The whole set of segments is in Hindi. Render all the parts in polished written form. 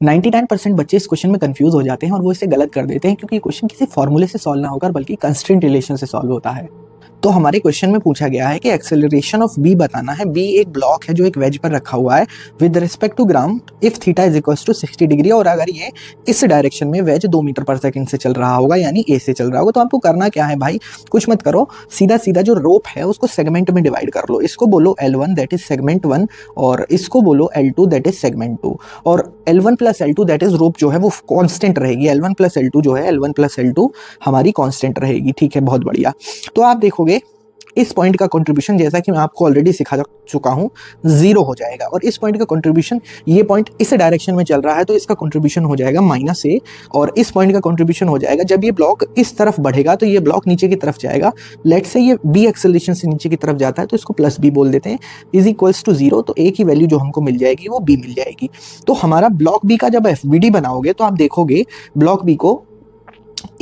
99% बच्चे इस क्वेश्चन में कंफ्यूज हो जाते हैं और वो इसे गलत कर देते हैं क्योंकि ये क्वेश्चन किसी फॉर्मूले से सॉल्व ना होकर बल्कि कंस्ट्रेंट रिलेशन से सॉल्व होता है। तो हमारे क्वेश्चन में पूछा गया है कि एक्सेलरेशन ऑफ बी बताना है। बी एक ब्लॉक है जो एक वेज पर रखा हुआ है with respect to ground if theta is equals to 60 degree, और अगर ये इस डायरेक्शन में वेज 2 मीटर पर सेकंड से चल रहा होगा यानी ए से चल रहा होगा, तो आपको करना क्या है भाई, कुछ मत करो, सीधा सीधा जो रोप है उसको सेगमेंट में डिवाइड कर लो। इसको बोलो L1 दैट इज सेगमेंट 1 और इसको बोलो L2 दैट इज सेगमेंट 2, और L1 plus L2 that is रोप जो है वो कांस्टेंट रहेगी। L1 प्लस L2 जो है L1 प्लस L2 हमारी कांस्टेंट रहेगी। ठीक है, बहुत बढ़िया। तो आप देखोगे इस पॉइंट का कंट्रीब्यूशन, जैसा कि मैं आपको ऑलरेडी सिखा चुका हूं, 0 हो जाएगा, और इस पॉइंट का कंट्रीब्यूशन, ये पॉइंट इस डायरेक्शन में चल रहा है तो इसका कंट्रीब्यूशन हो जाएगा -a, और इस पॉइंट का कंट्रीब्यूशन हो जाएगा, जब ये ब्लॉक इस तरफ बढ़ेगा तो ये ब्लॉक नीचे की तरफ जाएगा। लेट से ये b एक्सेलरेशन से नीचे की तरफ जाता है तो इसको +b बोल देते हैं, इज इक्वल्स टू 0, तो a की वैल्यू जो हमको मिल जाएगी वो b मिल जाएगी। तो हमारा ब्लॉक b का जब FBD बनाओगे तो आप देखोगे ब्लॉक b को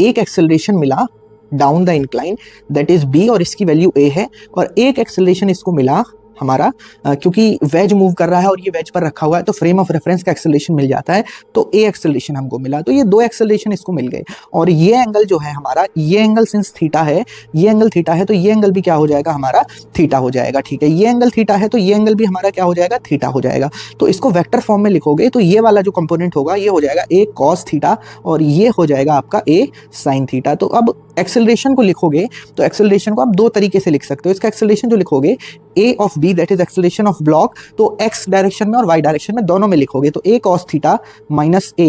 एक एक्सेलरेशन मिला down the incline that is b और इसकी वैल्यू a है, और एक एक्सेलरेशन इसको मिला हमारा क्योंकि वेज मूव कर रहा है और ये वेज पर रखा हुआ है तो फ्रेम ऑफ रेफरेंस का एक्सेलरेशन मिल जाता है, तो a एक्सेलरेशन हमको मिला। तो ये 2 एक्सेलरेशन इसको मिल गए, और ये एंगल जो है हमारा, ये एंगल सिंस थीटा है, ये एंगल थीटा है तो ये एंगल भी क्या हो जाएगा हमारा, थीटा हो जाएगा। ठीक है, ये एंगल थीटा है तो ये एंगल भी हमारा क्या हो जाएगा, थीटा हो जाएगा। तो इसको वेक्टर फॉर्म में लिखोगे तो ये वाला जो कंपोनेंट होगा ये हो जाएगा a cos थीटा और ये हो जाएगा आपका a sin थीटा। तो अब एक्सेलरेशन को लिखोगे तो एक्सेलरेशन को आप 2 तरीके से लिख सकते हो। इसका एक्सेलरेशन जो लिखोगे a of b that is acceleration of block, तो x डायरेक्शन में और y डायरेक्शन में दोनों में लिखोगे, तो a cos theta minus a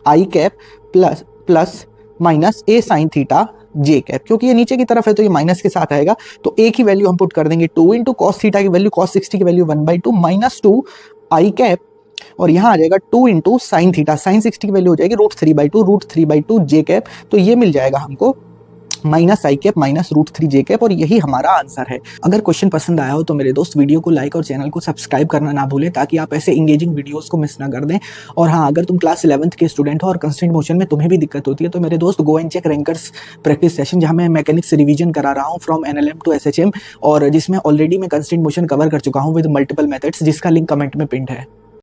i cap plus minus a sin theta j cap, क्योंकि ये नीचे की तरफ है तो ये माइनस के साथ आएगा, तो a की वैल्यू हम पुट कर देंगे 2 इंटू कॉस थीटा की वैल्यू cos 60 की वैल्यू 1/2 माइनस 2 i कैप, और यहाँ आ जाएगा 2 इंटू साइन थीटा, साइन 60 की वैल्यू हो जाएगी √3/2 j कैप, तो ये मिल जाएगा हमको -i cap minus √3 j cap, और यही हमारा आंसर है। अगर क्वेश्चन पसंद आया हो तो मेरे दोस्त वीडियो को लाइक और चैनल को सब्सक्राइब करना ना भूलें ताकि आप ऐसे इंगेजिंग वीडियोस को मिस ना कर दें। और हाँ, अगर तुम क्लास 11th के स्टूडेंट हो और कंस्टेंट मोशन में तुम्हें भी दिक्कत होती है तो मेरे दोस्त go and check rankers practice session, जहाँ मैं मैकेनिक्स रिवीजन करा रहा हूँ फ्रॉम NLM टू SHM, और जिसमें ऑलरेडी मैं कंस्टेंट मोशन कवर कर चुका हूँ विद मल्टीपल मेथड्स, जिसका लिंक कमेंट में पिंड है।